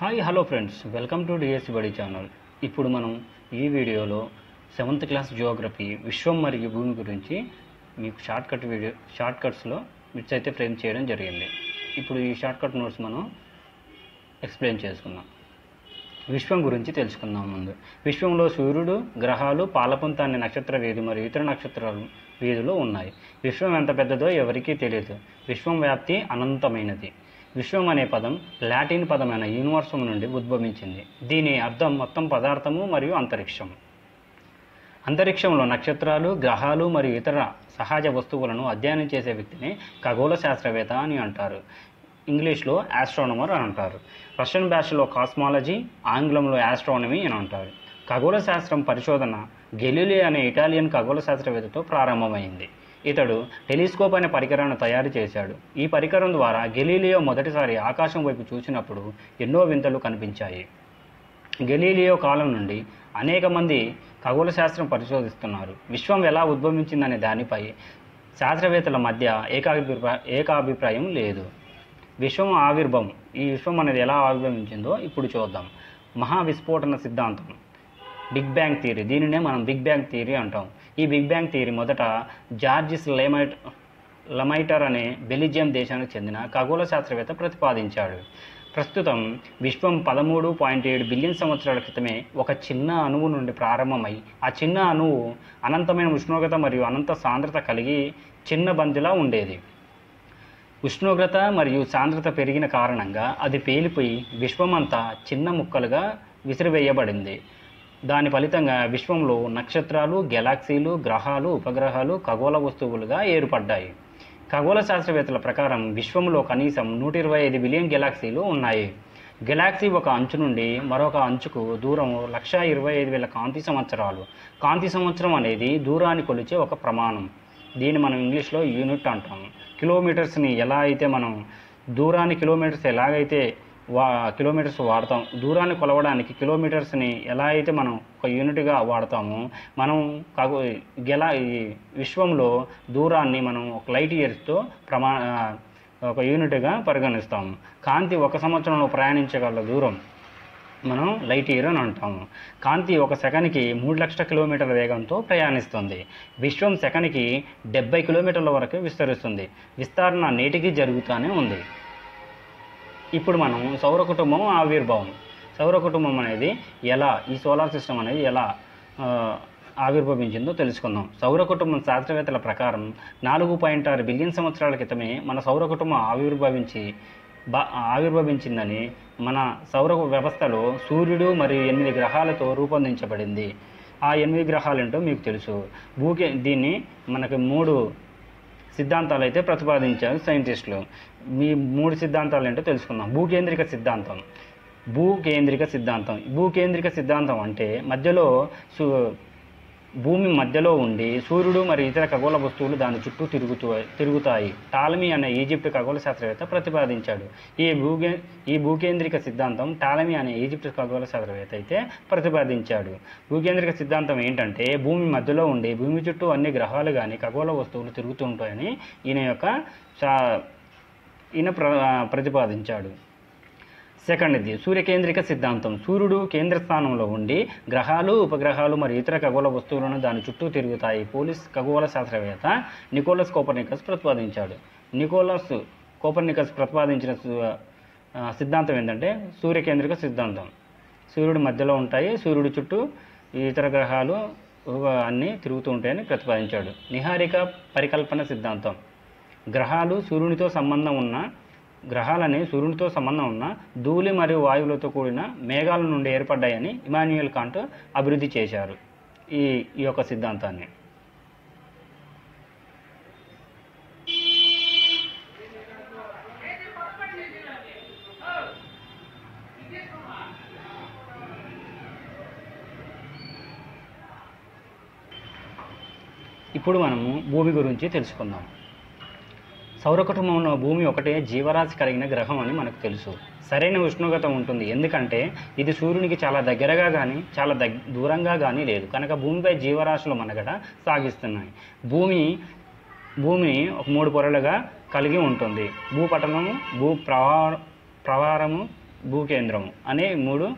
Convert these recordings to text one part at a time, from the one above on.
Hi hello friends, welcome to DSC బడి channel. ఇప్పుడు మనం ఈ వీడియోలో 7th క్లాస్ జియోగ్రఫీ విశ్వం మరియు భూమి గురించి మీకు షార్ట్కట్స్లో బిట్స్ అయితే ఫ్రేమ్ చేయడం జరిగింది. ఇప్పుడు ఈ షార్ట్కట్ నోట్స్ మనం ఎక్స్ప్లెయిన్ చేసుకుందాం. విశ్వం గురించి తెలుసుకుందాం. ముందు విశ్వంలో సూర్యుడు, గ్రహాలు, పాలపుంత అనే నక్షత్ర వీధి మరియు ఇతర నక్షత్రాలు వీధులు ఉన్నాయి. విశ్వం ఎంత పెద్దదో ఎవరికీ తెలియదు. విశ్వం వ్యాప్తి అనంతమైనది. విశ్వం అనే పదం లాటిన్ పదమైన యూనివర్సమ్ నుండి ఉద్భవించింది. దీని అర్థం మొత్తం పదార్థము మరియు అంతరిక్షం. అంతరిక్షంలో నక్షత్రాలు, గ్రహాలు మరియు ఇతర సహజ వస్తువులను అధ్యయనం చేసే వ్యక్తిని ఖగోళ శాస్త్రవేత్త అని అంటారు. ఇంగ్లీష్లో ఆస్ట్రానమర్ అని అంటారు. రష్యన్ భాషలో కాస్మాలజీ, ఆంగ్లంలో ఆస్ట్రానమీ అని అంటారు. ఖగోళ శాస్త్రం పరిశోధన గెలీలియో అనే ఇటాలియన్ ఖగోళ శాస్త్రవేత్తతో ప్రారంభమైంది. ఇతడు టెలిస్కోప్ అనే పరికరాన్ని తయారు చేశాడు. ఈ పరికరం ద్వారా గెలీలియో మొదటిసారి ఆకాశం వైపు చూసినప్పుడు ఎన్నో వింతలు కనిపించాయి. గెలీలియో కాలం నుండి అనేక మంది ఖగోళ శాస్త్రం పరిశోధిస్తున్నారు. విశ్వం ఎలా ఉద్భవించిందనే దానిపై శాస్త్రవేత్తల మధ్య ఏకాభిప్రాయం లేదు. విశ్వం ఆవిర్భావం, ఈ విశ్వం అనేది ఎలా ఆవిర్భవించిందో ఇప్పుడు చూద్దాం. మహావిస్ఫోటన సిద్ధాంతం, బిగ్ బ్యాంగ్ థియరీ, దీనినే మనం బిగ్ బ్యాంగ్ థియరీ అంటాం. ఈ బిగ్ బ్యాంగ్ థియరీ మొదట జార్జిస్ లమైటర్ అనే బెల్జియం దేశానికి చెందిన ఖగోళ శాస్త్రవేత్త ప్రతిపాదించాడు. ప్రస్తుతం విశ్వం 13.7 బిలియన్ సంవత్సరాల క్రితమే ఒక చిన్న అణువు నుండి ప్రారంభమై ఆ చిన్న అణువు అనంతమైన ఉష్ణోగ్రత మరియు అనంత సాంద్రత కలిగి చిన్న బంతిలా ఉండేది. ఉష్ణోగ్రత మరియు సాంద్రత పెరిగిన కారణంగా అది పేలిపోయి విశ్వమంతా చిన్న ముక్కలుగా విసిరివేయబడింది. దాని ఫలితంగా విశ్వంలో నక్షత్రాలు, గెలాక్సీలు, గ్రహాలు, ఉపగ్రహాలు ఖగోళ వస్తువులుగా ఏర్పడ్డాయి. ఖగోళ శాస్త్రవేత్తల ప్రకారం విశ్వంలో కనీసం 125 బిలియన్ గెలాక్సీలు ఉన్నాయి. గెలాక్సీ ఒక అంచు నుండి మరొక అంచుకు దూరం 1,25,000 కాంతి సంవత్సరాలు. కాంతి సంవత్సరం అనేది దూరాన్ని కొలిచే ఒక ప్రమాణం. దీన్ని మనం ఇంగ్లీష్లో యూనిట్ అంటాము. కిలోమీటర్స్ని ఎలా అయితే మనం దూరాన్ని కిలోమీటర్స్ వాడతాం, దూరాన్ని కొలవడానికి కిలోమీటర్స్ని ఎలా అయితే మనం ఒక యూనిట్గా వాడతామో, మనం ఈ విశ్వంలో దూరాన్ని మనం ఒక లైట్ ఇయర్స్తో ఒక యూనిట్గా పరిగణిస్తాము. కాంతి 1 సంవత్సరంలో ప్రయాణించగల దూరం మనం లైట్ ఇయర్ అని అంటాము. కాంతి ఒక సెకన్కి 3 లక్షల కిలోమీటర్ల వేగంతో ప్రయాణిస్తుంది. విశ్వం సెకన్కి 70 కిలోమీటర్ల వరకు విస్తరిస్తుంది. విస్తరణ నేటికి జరుగుతూనే ఉంది. ఇప్పుడు మనం సౌర కుటుంబం ఆవిర్భావం, సౌర కుటుంబం అనేది ఎలా, ఈ సోలార్ సిస్టమ్ అనేది ఎలా ఆవిర్భవించిందో తెలుసుకుందాం. సౌర కుటుంబం శాస్త్రవేత్తల ప్రకారం 4.6 బిలియన్ సంవత్సరాల క్రితమే మన సౌర కుటుంబం ఆవిర్భవించిందని, మన సౌర వ్యవస్థలో సూర్యుడు మరియు 8 గ్రహాలతో రూపొందించబడింది. ఆ 8 గ్రహాలు ఏంటో మీకు తెలుసు. దీన్ని మనకి 3 సిద్ధాంతాలు అయితే ప్రతిపాదించారు సైంటిస్టులు. మీ 3 సిద్ధాంతాలు ఏంటో తెలుసుకుందాం. భూకేంద్రిక సిద్ధాంతం అంటే భూమి మధ్యలో ఉండి సూర్యుడు మరియు ఇతర ఖగోళ వస్తువులు దాని చుట్టూ తిరుగుతాయి. టాలమీ అనే ఈజిప్ట్ ఖగోళ శాస్త్రవేత్త ప్రతిపాదించాడు. ఈ భూకేంద్రిక సిద్ధాంతం టాలమీ అనే ఈజిప్ట్ ఖగోళ శాస్త్రవేత్త అయితే ప్రతిపాదించాడు. భూకేంద్రిక సిద్ధాంతం ఏంటంటే భూమి మధ్యలో ఉండి భూమి చుట్టూ అన్ని గ్రహాలు కానీ ఖగోళ వస్తువులు తిరుగుతుంటాయని ఈయన ప్రతిపాదించాడు. సెకండ్ది సూర్యకేంద్రిక సిద్ధాంతం. సూర్యుడు కేంద్ర స్థానంలో ఉండి గ్రహాలు, ఉపగ్రహాలు మరియు ఇతర ఖగోళ వస్తువులను దాని చుట్టూ తిరుగుతాయి. పోలిష్ ఖగోళ శాస్త్రవేత్త నికోలస్ కోపర్నికస్ ప్రతిపాదించాడు. నికోలస్ కోపర్నికస్ ప్రతిపాదించిన సిద్ధాంతం ఏంటంటే సూర్యకేంద్రిక సిద్ధాంతం. సూర్యుడు మధ్యలో ఉంటాయి, సూర్యుడు చుట్టూ ఇతర గ్రహాలు అన్నీ తిరుగుతూ ఉంటాయని ప్రతిపాదించాడు. నిహారిక పరికల్పన సిద్ధాంతం. గ్రహాలని సూర్యునితో సంబంధం ఉన్న ధూళి మరియు వాయువులతో కూడిన మేఘాల నుండి ఏర్పడ్డాయని ఇమాన్యుయల్ కాంట్ అభివృద్ధి చేశారు ఈ యొక్క సిద్ధాంతాన్ని. ఇప్పుడు మనము భూమి గురించి తెలుసుకుందాం. సౌర కుటుంబంలో భూమి ఒకటే జీవరాశి కలిగిన గ్రహం అని మనకు తెలుసు. సరైన ఉష్ణోగ్రత ఉంటుంది, ఎందుకంటే ఇది సూర్యునికి చాలా దగ్గరగా కానీ చాలా దూరంగా కానీ లేదు కనుక భూమిపై జీవరాశులు మనుగడ సాగిస్తున్నాయి. భూమిని ఒక 3 పొరలుగా కలిగి ఉంటుంది. భూపటలము, ప్రవారము, భూకేంద్రం అనే 3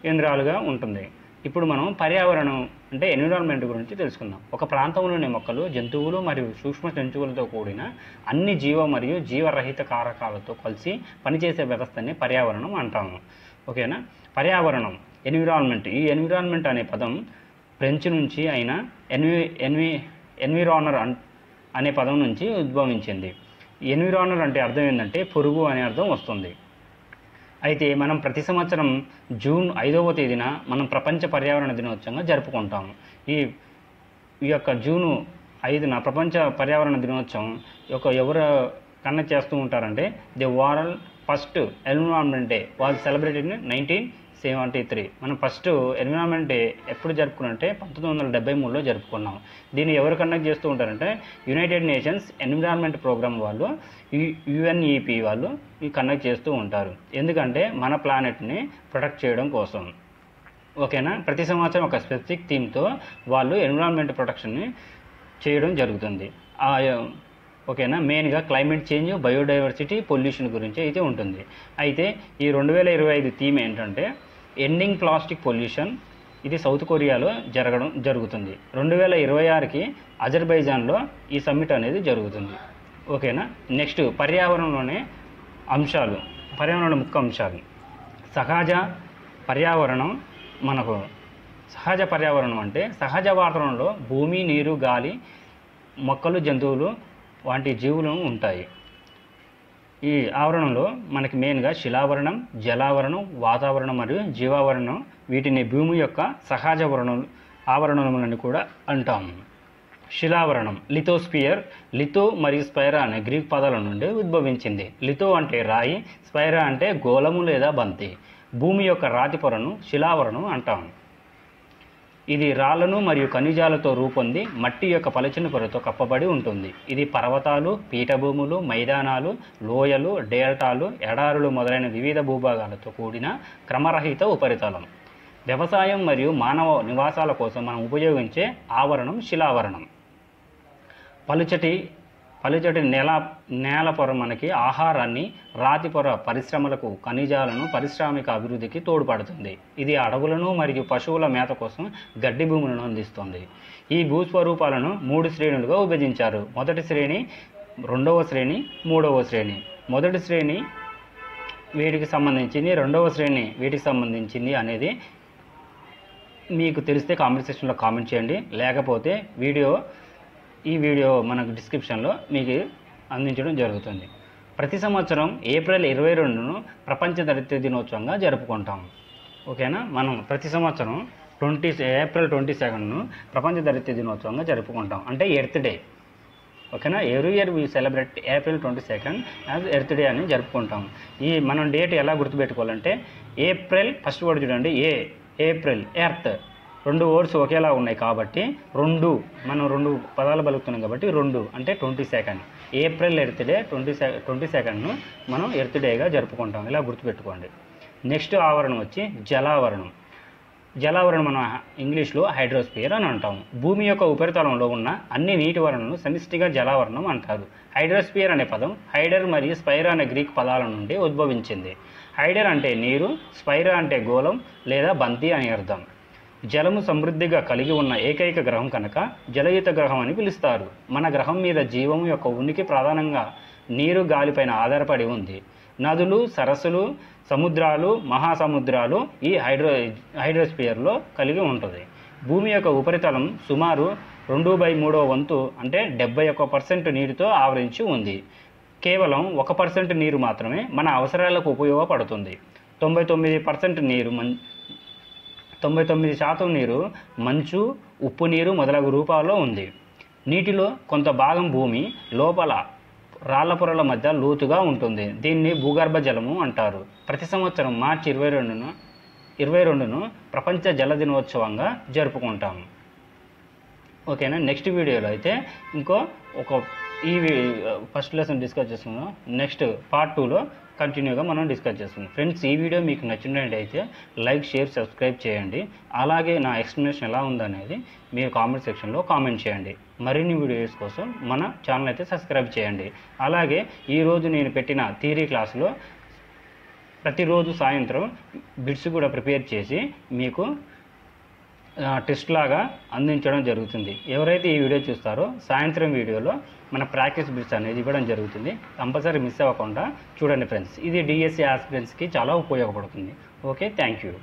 కేంద్రాలుగా ఉంటుంది. ఇప్పుడు మనం పర్యావరణం అంటే ఎన్విరాన్మెంట్ గురించి తెలుసుకుందాం. ఒక ప్రాంతంలోని మొక్కలు, జంతువులు మరియు సూక్ష్మ జంతువులతో కూడిన అన్ని జీవ మరియు జీవరహిత కారకాలతో కలిసి పనిచేసే వ్యవస్థని పర్యావరణం అంటాము. ఓకేనా? పర్యావరణం ఎన్విరాన్మెంట్. ఈ ఎన్విరాన్మెంట్ అనే పదం ఫ్రెంచ్ నుంచి అయిన ఎన్విరానర్ అనే పదం నుంచి ఉద్భవించింది. ఎన్విరానర్ అంటే అర్థం ఏంటంటే పొరుగు అనే అర్థం వస్తుంది. అయితే మనం ప్రతి సంవత్సరం జూన్ 5వ తేదీన మనం ప్రపంచ పర్యావరణ దినోత్సవంగా జరుపుకుంటాము. ఈ యొక్క జూన్ 5న ప్రపంచ పర్యావరణ దినోత్సవం ఎవరు కండక్ట్ చేస్తూ ఉంటారంటే the world first environment day was celebrated in 1973. మనం ఫస్ట్ ఎన్విరాన్మెంట్ డే ఎప్పుడు జరుపుకున్నామంటే 1973లో జరుపుకున్నాం. దీన్ని ఎవరు కండక్ట్ చేస్తూ ఉంటారంటే యునైటెడ్ నేషన్స్ ఎన్విరాన్మెంట్ ప్రోగ్రామ్ వాళ్ళు, UNEP వాళ్ళు ఈ కండక్ట్ చేస్తూ ఉంటారు. ఎందుకంటే మన ప్లానెట్ని ప్రొటెక్ట్ చేయడం కోసం. ఓకేనా? ప్రతి సంవత్సరం ఒక స్పెసిఫిక్ థీమ్తో వాళ్ళు ఎన్విరాన్మెంట్ ప్రొటెక్షన్ని చేయడం జరుగుతుంది. ఓకేనా? మెయిన్గా క్లైమేట్ చేంజ్, బయోడైవర్సిటీ, పొల్యూషన్ గురించి అయితే ఉంటుంది. అయితే ఈ 2025 థీమ్ ఏంటంటే ఎండింగ్ ప్లాస్టిక్ పొల్యూషన్. ఇది సౌత్ కొరియాలో జరుగుతుంది. 2026కి అజర్బైజాన్లో ఈ సమ్మిట్ అనేది జరుగుతుంది. ఓకేనా? నెక్స్ట్ పర్యావరణంలోనే అంశాలు, పర్యావరణంలో ముఖ్య అంశాలు. సహజ పర్యావరణం. మనకు సహజ పర్యావరణం అంటే సహజ వాతావరణంలో భూమి, నీరు, గాలి, మొక్కలు, జంతువులు వంటి జీవులు ఉంటాయి. ఈ ఆవరణంలో మనకి మెయిన్గా శిలావరణం, జలావరణం, వాతావరణం మరియు జీవావరణం, వీటిని భూమి యొక్క సహజ ఆవరణములని కూడా అంటాము. శిలావరణం లిథోస్పియర్. లిథో మరియు స్పైరా అనే గ్రీక్ పదాల నుండి ఉద్భవించింది. లిథో అంటే రాయి, స్పైరా అంటే గోళము లేదా బంతి. భూమి యొక్క రాతి పొరను శిలావరణం అంటాము. ఇది రాళ్లను మరియు ఖనిజాలతో రూపొంది మట్టి యొక్క పలచని పొరతో కప్పబడి ఉంటుంది. ఇది పర్వతాలు, పీఠభూములు, మైదానాలు, లోయలు, డెల్టాలు, ఎడారులు మొదలైన వివిధ భూభాగాలతో కూడిన క్రమరహిత ఉపరితలం. వ్యవసాయం మరియు మానవ నివాసాల కోసం మనం ఉపయోగించే ఆవరణం శిలావరణం. పలుచటి నేల పొర మనకి ఆహారాన్ని, రాతి పొర పరిశ్రమలకు, ఖనిజాలను, పారిశ్రామిక అభివృద్ధికి తోడ్పడుతుంది. ఇది అడవులను మరియు పశువుల మేత కోసం గడ్డి భూములను అందిస్తుంది. ఈ భూస్వరూపాలను 3 శ్రేణులుగా విభజించారు. మొదటి శ్రేణి, 2వ శ్రేణి, 3వ శ్రేణి. మొదటి శ్రేణి వీటికి సంబంధించింది, 2వ శ్రేణి వీటికి సంబంధించింది అనేది మీకు తెలిస్తే కామెంట్ సెక్షన్లో కామెంట్ చేయండి. లేకపోతే ఈ వీడియో మనకు డిస్క్రిప్షన్లో మీకు అందించడం జరుగుతుంది. ప్రతి సంవత్సరం ఏప్రిల్ 22ను ప్రపంచ దరిద్ర దినోత్సవంగా జరుపుకుంటాం. ఓకేనా? మనం ప్రతి సంవత్సరం ఏప్రిల్ 22ను ప్రపంచ దరిద్ర దినోత్సవంగా జరుపుకుంటాం. అంటే ఎర్త్ డే. ఓకేనా? Every year we celebrate April 22 as earth day అని జరుపుకుంటాం. మనం డేట్ ఎలా గుర్తుపెట్టుకోవాలంటే ఏప్రిల్ ఫస్ట్ వర్డ్ చూడండి, ఏప్రిల్, ఎర్త్ 2 వర్డ్స్ ఒకేలా ఉన్నాయి కాబట్టి మనం 2 పదాలు పలుకుతున్నాం కాబట్టి 2 అంటే 22. ఏప్రిల్ ఎర్త్ డే 22ను మనం ఎర్త్ డేగా జరుపుకుంటాం. ఇలా గుర్తుపెట్టుకోండి. నెక్స్ట్ ఆవరణం వచ్చి జలావరణం. జలావరణం మనం ఇంగ్లీష్లో హైడ్రోస్పియర్ అని అంటాము. భూమి యొక్క ఉపరితలంలో ఉన్న అన్ని నీటి వనరులను సమిష్టిగా జలావరణం అంటారు. హైడ్రోస్పియర్ అనే పదం హైడర్ మరియు స్పైరా అనే గ్రీక్ పదాల నుండి ఉద్భవించింది. హైడర్ అంటే నీరు, స్పైరా అంటే గోళం లేదా బంతి అని అర్థం. జలము సమృద్ధిగా కలిగి ఉన్న ఏకైక గ్రహం కనుక జలయుత గ్రహం అని పిలుస్తారు. మన గ్రహం మీద జీవం యొక్క ఉనికి ప్రధానంగా నీరు, గాలిపైన ఆధారపడి ఉంది. నదులు, సరస్సులు, సముద్రాలు, మహాసముద్రాలు ఈ హైడ్రోస్పియర్లో కలిగి ఉంటుంది. భూమి యొక్క ఉపరితలం సుమారు 2/3 వంతు అంటే 71% నీటితో ఆవరించి ఉంది. కేవలం 1% నీరు మాత్రమే మన అవసరాలకు ఉపయోగపడుతుంది. 99% నీరు మంచు, ఉప్పు నీరు మొదలగు రూపాల్లో ఉంది. నీటిలో కొంత భాగం భూమి లోపల రాళ్ల పొరల మధ్య లోతుగా ఉంటుంది. దీన్ని భూగర్భ జలము అంటారు. ప్రతి సంవత్సరం మార్చి 22ను ప్రపంచ జల దినోత్సవంగా జరుపుకుంటాము. ఓకేనా? నెక్స్ట్ వీడియోలో అయితే ఫస్ట్ లెసన్ డిస్కస్ చేస్తున్నాం. నెక్స్ట్ పార్ట్ 2లో కంటిన్యూగా మనం డిస్కస్ చేస్తున్నాం. ఫ్రెండ్స్, ఈ వీడియో మీకు నచ్చినట్లయితే లైక్, షేర్, సబ్స్క్రైబ్ చేయండి. అలాగే నా ఎక్స్ప్లెనేషన్ ఎలా ఉందనేది మీరు కామెంట్ సెక్షన్లో కామెంట్ చేయండి. మరిన్ని వీడియోస్ కోసం మన ఛానల్ అయితే సబ్స్క్రైబ్ చేయండి. అలాగే ఈరోజు నేను పెట్టిన థియరీ క్లాస్లో ప్రతిరోజు సాయంత్రం బిట్స్ కూడా ప్రిపేర్ చేసి మీకు టెస్ట్ లాగా అందించడం జరుగుతుంది. ఎవరైతే ఈ వీడియో చూస్తారో సాయంత్రం వీడియోలో మన ప్రాక్టీస్ బిట్స్ అనేది ఇవ్వడం జరుగుతుంది. కంపల్సరీ మిస్ అవ్వకుండా చూడండి ఫ్రెండ్స్. ఇది డిఎస్సి ఆస్పిరెంట్స్కి చాలా ఉపయోగపడుతుంది. Okay, thank you.